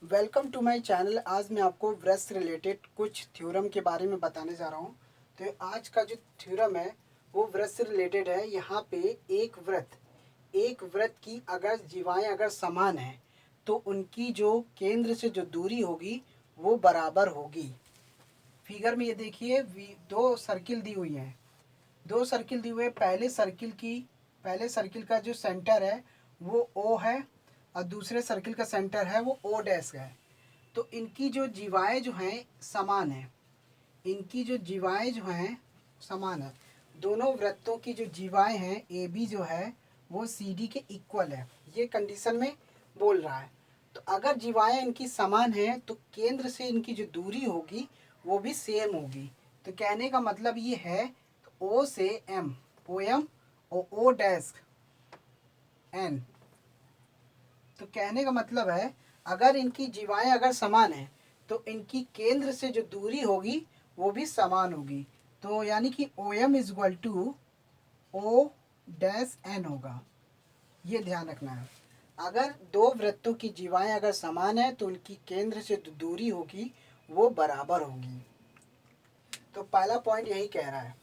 Welcome to my channel. आज मैं आपको वृत्त से रिलेटेड कुछ थ्योरम के बारे में बताने जा रहा हूँ। तो आज का जो थ्योरम है वो वृत्त से रिलेटेड है। यहाँ पे एक वृत्त की अगर जीवाएं अगर समान हैं तो उनकी जो केंद्र से जो दूरी होगी वो बराबर होगी। फिगर में ये देखिए दो सर्किल दी हुई हैं। दो सर्किल दी हुई है। पहले सर्किल का जो सेंटर है वो ओ है और दूसरे सर्किल का सेंटर है वो ओ डैश है। तो इनकी जो जीवाएं जो हैं समान है। इनकी जो जीवाएं जो हैं समान है। दोनों वृत्तों की जो जीवाएं हैं ए बी जो है वो सी डी के इक्वल है, ये कंडीशन में बोल रहा है। तो अगर जीवाएं इनकी समान है तो केंद्र से इनकी जो दूरी होगी वो भी सेम होगी। तो कहने का मतलब ये है ओ से एम, ओ एम और ओ डैश एन। तो कहने का मतलब है अगर इनकी जीवाएं अगर समान है तो इनकी केंद्र से जो दूरी होगी वो भी समान होगी। तो यानी कि O M is equal to O dash N होगा। ये ध्यान रखना है। अगर दो वृत्तों की जीवाएं अगर समान है तो उनकी केंद्र से जो दूरी होगी वो बराबर होगी। तो पहला पॉइंट यही कह रहा है।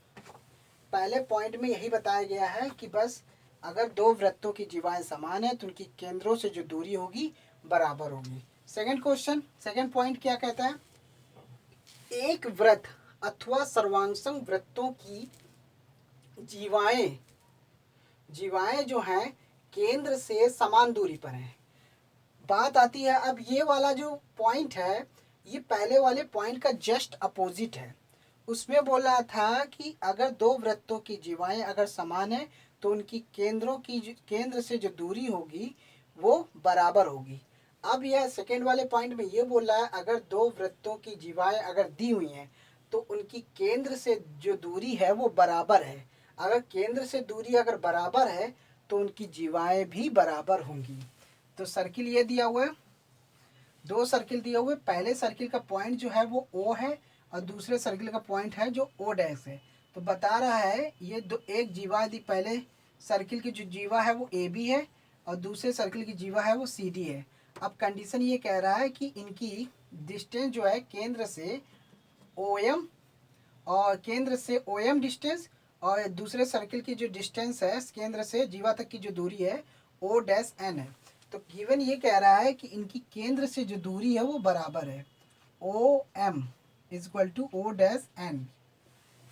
पहले पॉइंट में यही बताया गया है कि बस अगर दो वृत्तों की जीवाएं समान है तो उनकी केंद्रों से जो दूरी होगी बराबर होगी। सेकंड पॉइंट क्या कहता है? एक वृत्त अथवा सर्वांशं वृत्तों की जीवाएं जीवाएं जो हैं केंद्र से समान दूरी पर हैं। बात आती है अब ये वाला जो पॉइंट है ये पहले वाले पॉइंट का जस्ट अपोजिट है। उसमें बोल रहा था कि अगर दो वृत्तों की जीवाएं अगर समान है तो उनकी केंद्र से जो दूरी होगी वो बराबर होगी। अब यह सेकेंड वाले पॉइंट में ये बोल रहा है अगर दो वृत्तों की जीवाएं अगर दी हुई हैं तो उनकी केंद्र से जो दूरी है वो बराबर है। अगर केंद्र से दूरी अगर बराबर है तो उनकी जीवाएं भी बराबर होंगी। तो सर्किल ये दिया हुआ है, दो सर्किल दिए हुए। पहले सर्किल का पॉइंट जो है वो ओ है और दूसरे सर्किल का पॉइंट है जो ओ डैश है। तो बता रहा है ये दो एक जीवा दी, पहले सर्किल की जो जीवा है वो ए बी है और दूसरे सर्किल की जीवा है वो सी डी है। अब कंडीशन ये कह रहा है कि इनकी डिस्टेंस जो है केंद्र से ओ एम और केंद्र से ओ एम डिस्टेंस और दूसरे सर्किल की जो डिस्टेंस है केंद्र से जीवा तक की जो दूरी है ओ डैश एन है। तो गिवन ये कह रहा है कि इनकी केंद्र से जो दूरी है वो बराबर है O M is equal to O dash N.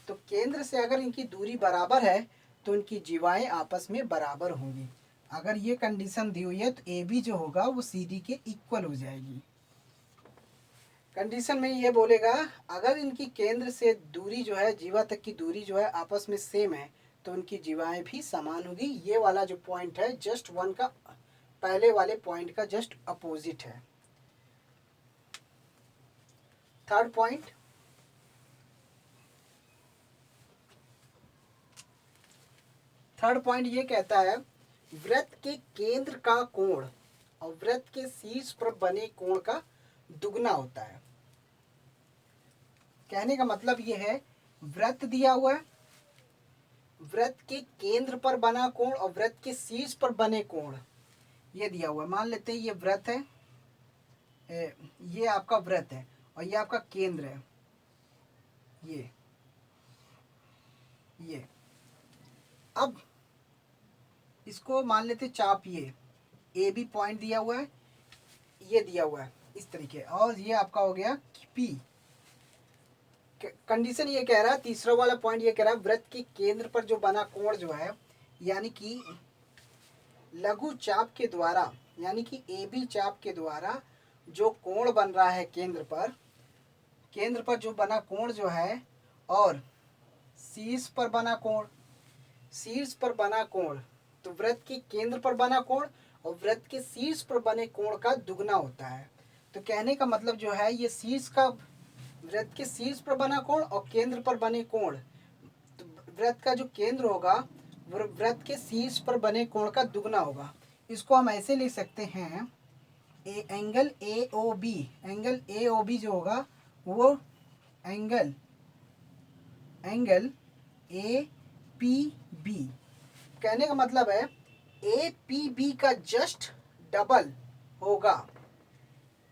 तो केंद्र से अगर इनकी दूरी बराबर है तो इनकी जीवाएं आपस में बराबर होंगी। अगर ये कंडीशन दी हुई है तो ए बी जो होगा वो सी डी के इक्वल हो जाएगी। कंडीशन में ये बोलेगा अगर इनकी केंद्र से दूरी जो है जीवा तक की दूरी जो है आपस में सेम है तो उनकी जीवाएं भी समान होगी। ये वाला जो पॉइंट है जस्ट वन का पहले वाले पॉइंट का जस्ट अपोजिट है। थर्ड पॉइंट, ये कहता है वृत्त के केंद्र का कोण और वृत्त के शीर्ष पर बने कोण का दुगना होता है। कहने का मतलब ये है वृत्त दिया हुआ है, वृत्त के केंद्र पर बना कोण और वृत्त के शीर्ष पर बने कोण ये दिया हुआ है। मान लेते हैं ये वृत्त है, ये आपका वृत्त है और ये आपका केंद्र है। ये अब इसको मान लेते चाप, ये ए बी पॉइंट दिया हुआ है, ये दिया हुआ है इस तरीके, और ये आपका हो गया पी। कंडीशन ये कह रहा है, तीसरा वाला पॉइंट ये कह रहा है वृत्त के केंद्र पर जो बना कोण जो है यानी कि लघु चाप के द्वारा यानी कि ए बी चाप के द्वारा जो कोण बन रहा है केंद्र पर जो बना कोण जो है और शीर्ष पर बना कोण तो वृत्त के केंद्र पर बना कोण और वृत्त के शीर्ष पर बने कोण का दुगना होता है। तो कहने का मतलब जो है ये वृत्त के शीर्ष पर बना कोण और केंद्र पर बने कोण, तो वृत्त का जो केंद्र होगा वो वृत्त के शीर्ष पर बने कोण का दुगना होगा। इसको हम ऐसे लिख सकते हैं एंगल ए ओ बी जो होगा वो एंगल ए पी बी। कहने का मतलब है ए पी बी का जस्ट डबल होगा।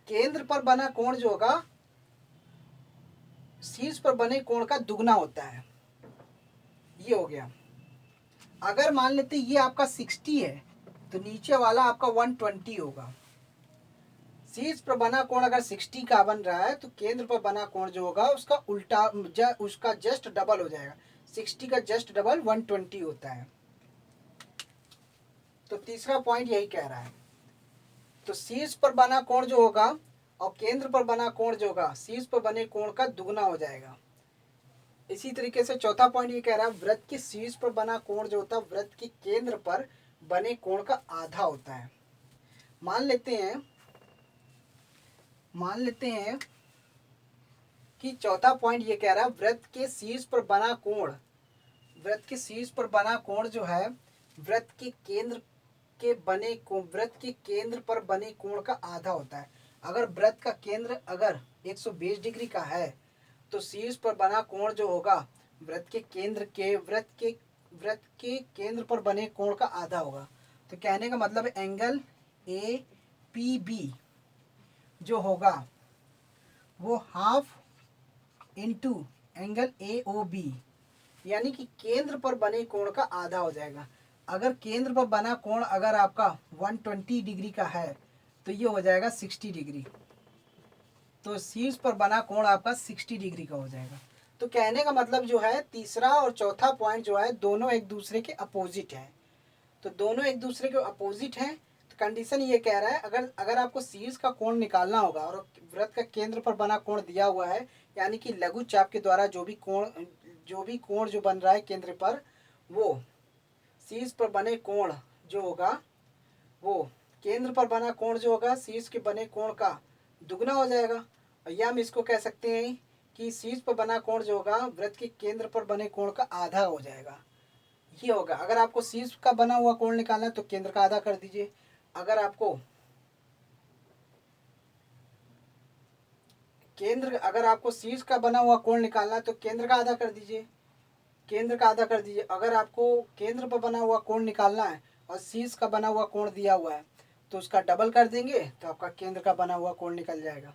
केंद्र पर बना कोण जो होगा शीर्ष पर बने कोण का दुगना होता है। ये हो गया। अगर मान लेते ये आपका 60 है तो नीचे वाला आपका 120 होगा। शीर्ष पर बना कोण अगर 60 का बन रहा है तो केंद्र पर बना कोण जो होगा उसका उल्टा उसका जस्ट डबल हो जाएगा। 60 का जस्ट डबल 120 होता है। तो तीसरा पॉइंट यही कह रहा है। तो शीर्ष पर बना कोण जो होगा और केंद्र पर बना कोण जो होगा शीर्ष पर बने कोण का दुगना हो जाएगा। इसी तरीके से चौथा पॉइंट ये कह रहा है वृत्त के शीर्ष पर बना कोण जो होता है वृत्त के केंद्र पर बने कोण का आधा होता है। मान लेते हैं कि चौथा पॉइंट ये कह रहा है वृत्त के शीर्ष पर बना कोण जो है वृत्त के केंद्र पर बने कोण का आधा होता है। अगर वृत्त का केंद्र अगर 120 डिग्री का है तो शीर्ष पर बना कोण जो होगा वृत्त के केंद्र पर बने कोण का आधा होगा। तो कहने का मतलब एंगल ए पी बी जो होगा वो half into angle A O B, यानी कि केंद्र पर बने कोण का आधा हो जाएगा। अगर केंद्र पर बना कोण अगर आपका 120 डिग्री का है तो ये हो जाएगा 60 डिग्री। तो शीर्ष पर बना कोण आपका 60 डिग्री का हो जाएगा। तो कहने का मतलब जो है तीसरा और चौथा पॉइंट जो है दोनों एक दूसरे के अपोजिट है। तो दोनों एक दूसरे के अपोजिट हैं। तो कंडीशन ये कह रहा है अगर आपको शीर्ष का कोण निकालना होगा और वृत्त का केंद्र पर बना कोण दिया हुआ है, यानी कि लघु चाप के द्वारा जो भी कोण जो बन रहा है केंद्र पर, वो शीर्ष पर बने कोण जो होगा वो केंद्र पर बना कोण जो होगा शीर्ष के बने कोण का दुगना हो जाएगा। और या हम इसको कह सकते हैं कि शीर्ष पर बना कोण जो होगा वृत्त के केंद्र पर बने कोण का आधा हो जाएगा। ये होगा। अगर आपको शीर्ष का बना हुआ कोण निकालना है तो केंद्र का आधा कर दीजिए। अगर आपको शीर्ष का बना हुआ कोण निकालना है तो केंद्र का आधा कर दीजिए। अगर आपको केंद्र पर बना हुआ कोण निकालना है और शीर्ष का बना हुआ कोण दिया हुआ है तो उसका डबल कर देंगे तो आपका केंद्र का बना हुआ कोण निकल जाएगा।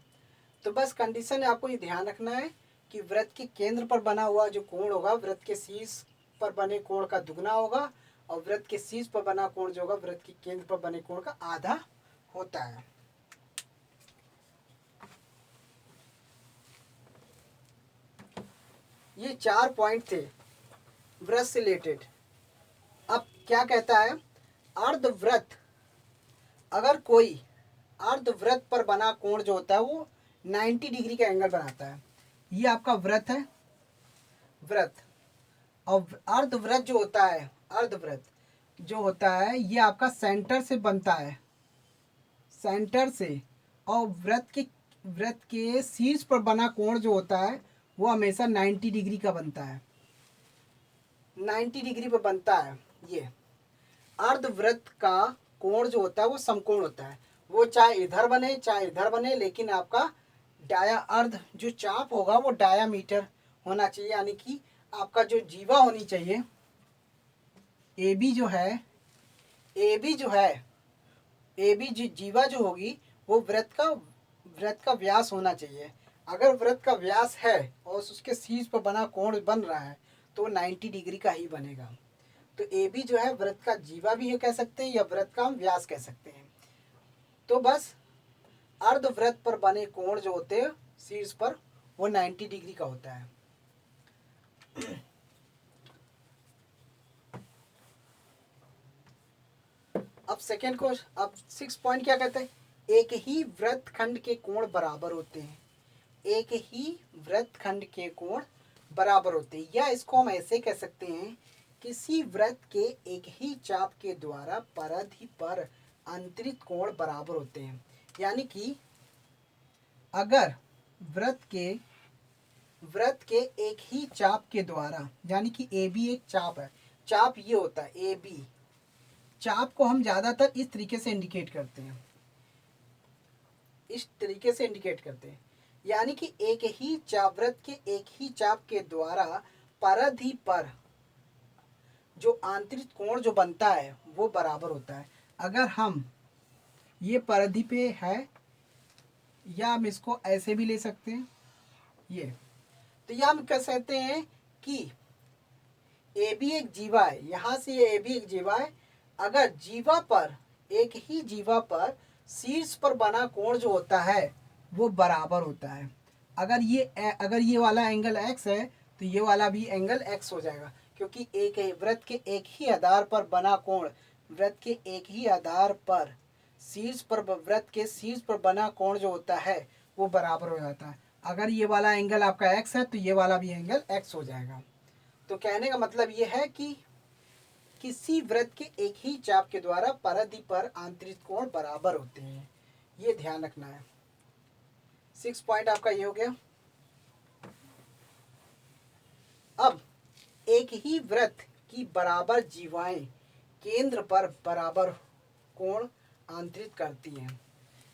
तो बस कंडीशन आपको ये ध्यान रखना है कि वृत्त के केंद्र पर बना हुआ जो कोण होगा वृत्त के शीर्ष पर बने कोण का दुगना होगा और वृत्त के शीर्ष पर बना कोण जो होगा वृत्त के केंद्र पर बने कोण का आधा होता है। ये 4 पॉइंट थे वृत्त से रिलेटेड। अब क्या कहता है, अर्धवृत्त, अगर कोई अर्धवृत्त पर बना कोण जो होता है वो 90 डिग्री का एंगल बनाता है। ये आपका वृत्त है, वृत्त। और अर्धवृत्त जो होता है ये आपका सेंटर से बनता है, सेंटर से। और वृत्त के शीर्ष पर बना कोण जो होता है वो हमेशा 90 डिग्री का बनता है, 90 डिग्री पर बनता है। ये अर्धवृत्त का कोण जो होता है वो समकोण होता है, वो चाहे इधर बने चाहे इधर बने, लेकिन आपका अर्ध जो चाप होगा वो डायामीटर होना चाहिए, यानी कि आपका जो जीवा होनी चाहिए ए बी जो है जीवा जो होगी वो वृत्त का व्यास होना चाहिए। अगर वृत्त का व्यास है और उसके शीर्ष पर बना कोण बन रहा है तो 90 डिग्री का ही बनेगा। तो ए बी जो है वृत्त का जीवा भी कह सकते हैं या वृत्त का हम व्यास कह सकते हैं। तो बस अर्धवृत्त पर बने कोण जो होते हैं शीर्ष पर वो 90 डिग्री का होता है। अब 6 पॉइंट क्या कहते हैं, एक ही वृत्तखंड के कोण बराबर होते हैं, एक ही वृत्तखंड के कोण बराबर होते हैं। या इसको हम ऐसे कह सकते हैं, किसी वृत्त के एक ही चाप के द्वारा परिधि पर अंतरित कोण बराबर होते हैं। यानी कि अगर वृत्त के एक ही चाप के द्वारा, यानी कि ए बी एक चाप है, चाप ये होता है ए बी, चाप को हम ज़्यादातर इस तरीके से इंडिकेट करते हैं, यानी कि वृत्त के एक ही चाप के द्वारा परिधि पर जो आंतरिक कोण जो बनता है वो बराबर होता है। अगर हम ये परिधि पे है, या हम इसको ऐसे भी ले सकते हैं, ये। तो यह हम कह सकते हैं कि ए भी एक जीवा है, यहाँ से ये ए भी एक जीवा है। अगर जीवा पर, एक ही जीवा पर शीर्ष पर बना कोण जो होता है वो बराबर होता है। अगर ये वाला एंगल x है तो ये वाला भी एंगल x हो जाएगा, क्योंकि एक वृत्त के एक ही आधार पर बना कोण, वृत्त के एक ही आधार पर वृत्त के शीर्ष पर बना कोण जो होता है वो बराबर हो जाता है। अगर ये वाला एंगल आपका x है तो ये वाला भी एंगल x हो जाएगा। तो कहने का मतलब ये है कि किसी वृत्त के एक ही चाप के द्वारा परिधि पर आंतरिक कोण बराबर होते हैं, ये ध्यान रखना है। 6 पॉइंट आपका ये हो गया। अब एक ही वृत्त की बराबर जीवाएं केंद्र पर बराबर कोण आंतरित करती हैं।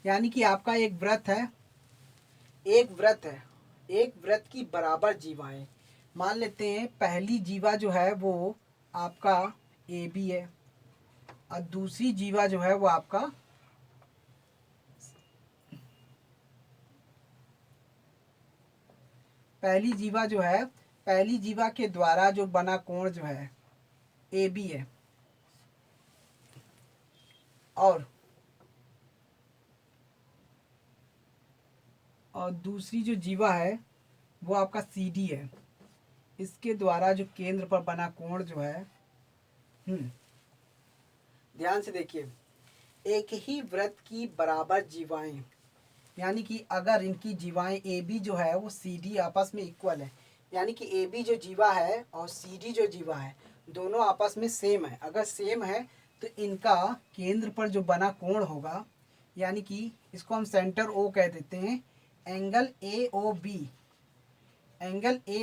यानी कि आपका एक वृत्त है, एक वृत्त की बराबर जीवाएं, मान लेते हैं पहली जीवा जो है वो आपका ए बी है और दूसरी जीवा जो है वो आपका पहली जीवा के द्वारा जो बना कोण जो है ए बी है, और दूसरी जो जीवा है वो आपका सी डी है। इसके द्वारा जो केंद्र पर बना कोण जो है, ध्यान से देखिए, एक ही वृत्त की बराबर जीवाएं, यानी कि अगर इनकी जीवाएं ए बी जो है वो सी डी आपस में इक्वल है, यानी कि ए बी जो जीवा है और सी डी जो जीवा है दोनों आपस में सेम है। अगर सेम है तो इनका केंद्र पर जो बना कोण होगा, यानी कि इसको हम सेंटर ओ कह देते हैं, एंगल ए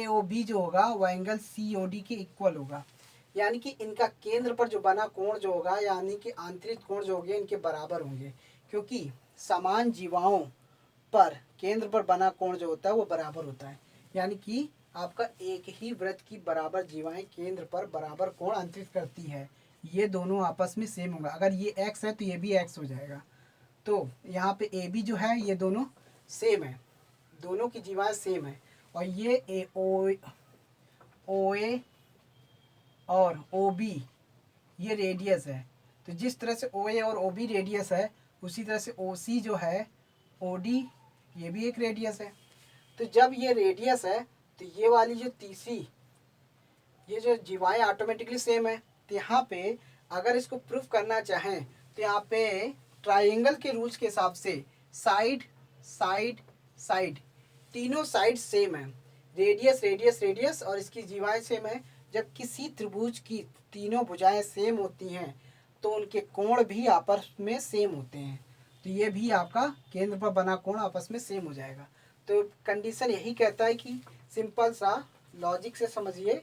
ओ बी जो होगा वह एंगल सी ओ डी के इक्वल होगा। यानी कि इनका केंद्र पर जो बना कोण जो होगा, यानी कि आंतरिक कोण जो होंगे इनके बराबर होंगे, क्योंकि समान जीवाओं पर केंद्र पर बना कोण जो होता है वो बराबर होता है। यानी कि आपका एक ही वृत्त की बराबर जीवाएं केंद्र पर बराबर कोण अंतरित करती है, ये दोनों आपस में सेम होगा। अगर ये x है तो ये भी x हो जाएगा। तो यहाँ पे ए बी जो है ये दोनों सेम है, दोनों की जीवाएं सेम है, और ये ओ ए और ओ बी ये रेडियस है। तो जिस तरह से ओ ए और ओ बी रेडियस है उसी तरह से ओ सी जो है ओ डी ये भी एक रेडियस है। तो जब ये रेडियस है तो ये वाली जो तीसरी ये जो जीवाएं ऑटोमेटिकली सेम है। तो यहाँ पे अगर इसको प्रूफ करना चाहें तो यहाँ पे ट्राइंगल के रूल्स के हिसाब से साइड साइड साइड तीनों साइड सेम है, रेडियस रेडियस रेडियस और इसकी जीवाएं सेम है। जब किसी त्रिभुज की तीनों भुजाएं सेम होती हैं तो उनके कोण भी आपस में सेम होते हैं। तो ये भी आपका केंद्र पर बना कोण आपस में सेम हो जाएगा। तो कंडीशन यही कहता है कि सिंपल सा लॉजिक से समझिए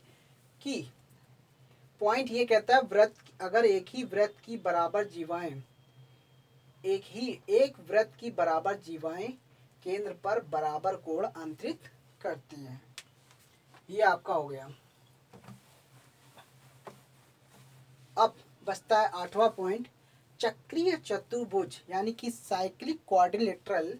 कि पॉइंट ये कहता है वृत्त, अगर एक वृत्त की बराबर जीवाएं केंद्र पर बराबर कोण अंतरित करती हैं। ये आपका हो गया। अब बचता है 8वां पॉइंट, चक्रीय चतुर्भुज यानी कि साइक्लिक क्वाड्रिलेटरल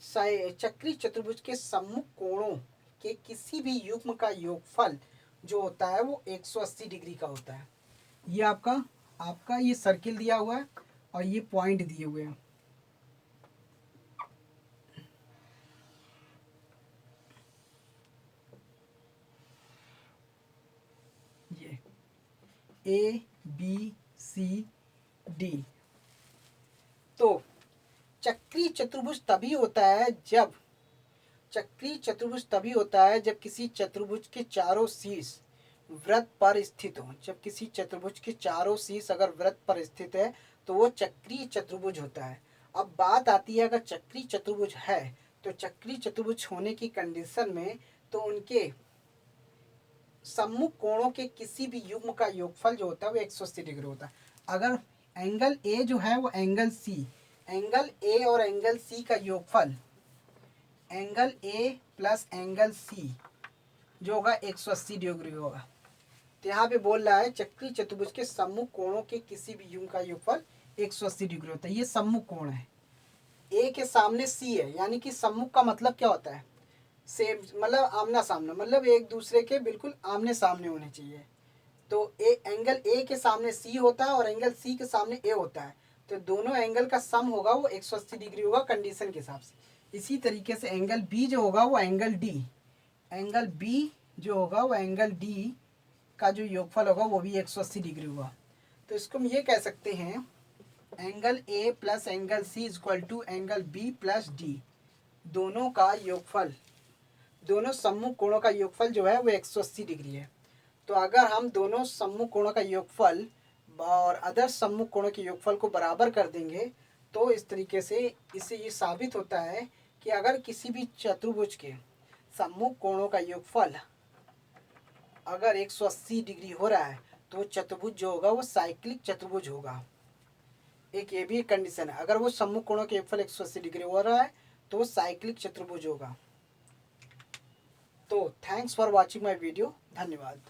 चक्रीय चतुर्भुज के सम्मुख कोणों के किसी भी युग्म का योगफल जो होता है वो 180 डिग्री का होता है। ये आपका ये सर्किल दिया हुआ है और ये पॉइंट दिए हुए हैं। ये ए बी सी डी। तो चक्रीय चतुर्भुज तभी होता है जब किसी चतुर्भुज के चारों शीर्ष वृत्त पर स्थित हो। जब किसी चतुर्भुज के चारों शीर्ष अगर वृत्त पर स्थित है तो वो चक्रीय चतुर्भुज होता है। अब बात आती है, अगर चक्रीय चतुर्भुज है तो चक्रीय चतुर्भुज होने की कंडीशन में तो उनके सम्मुख कोणों के किसी भी युग्म का योगफल जो होता है वो 180 डिग्री होता है। अगर एंगल ए जो है वो एंगल ए और एंगल सी का योगफल angle A plus angle C जो होगा 180 डिग्री होगा। तो यहाँ पे बोल रहा है चक्रीय चतुर्भुज के सम्मुख कोणों के किसी भी युग्म का योगफल 180 डिग्री होता है। ये सम्मुख कोण है। ए के सामने सी है, यानी कि सम्मुख का मतलब क्या होता है, सेम, मतलब आमना सामना, मतलब एक दूसरे के बिल्कुल आमने सामने होने चाहिए। तो एंगल ए के सामने सी होता है और एंगल सी के सामने ए होता है, तो दोनों एंगल का सम होगा वो 180 डिग्री होगा कंडीशन के हिसाब से। इसी तरीके से एंगल बी जो होगा वो एंगल डी, एंगल बी जो होगा वो एंगल डी का जो योगफल होगा वो भी 180 डिग्री होगा। तो इसको हम ये कह सकते हैं angle A plus angle C is equal to angle B plus D, दोनों का योगफल, दोनों सम्मुख कोणों का योगफल जो है वो 180 डिग्री है। तो अगर हम दोनों सम्मुख कोणों का योगफल और अदर सम्मुख कोणों के योगफल को बराबर कर देंगे तो इस तरीके से इससे ये साबित होता है कि अगर किसी भी चतुर्भुज के सम्मुख कोणों का योगफल अगर 180 डिग्री हो रहा है तो चतुर्भुज जो होगा वो साइक्लिक चतुर्भुज होगा। एक ये भी एक कंडीशन है, अगर वो सम्मुख कोणों के योगफल 180 डिग्री हो रहा है तो वो साइक्लिक चतुर्भुज होगा। तो thanks for watching my video, धन्यवाद।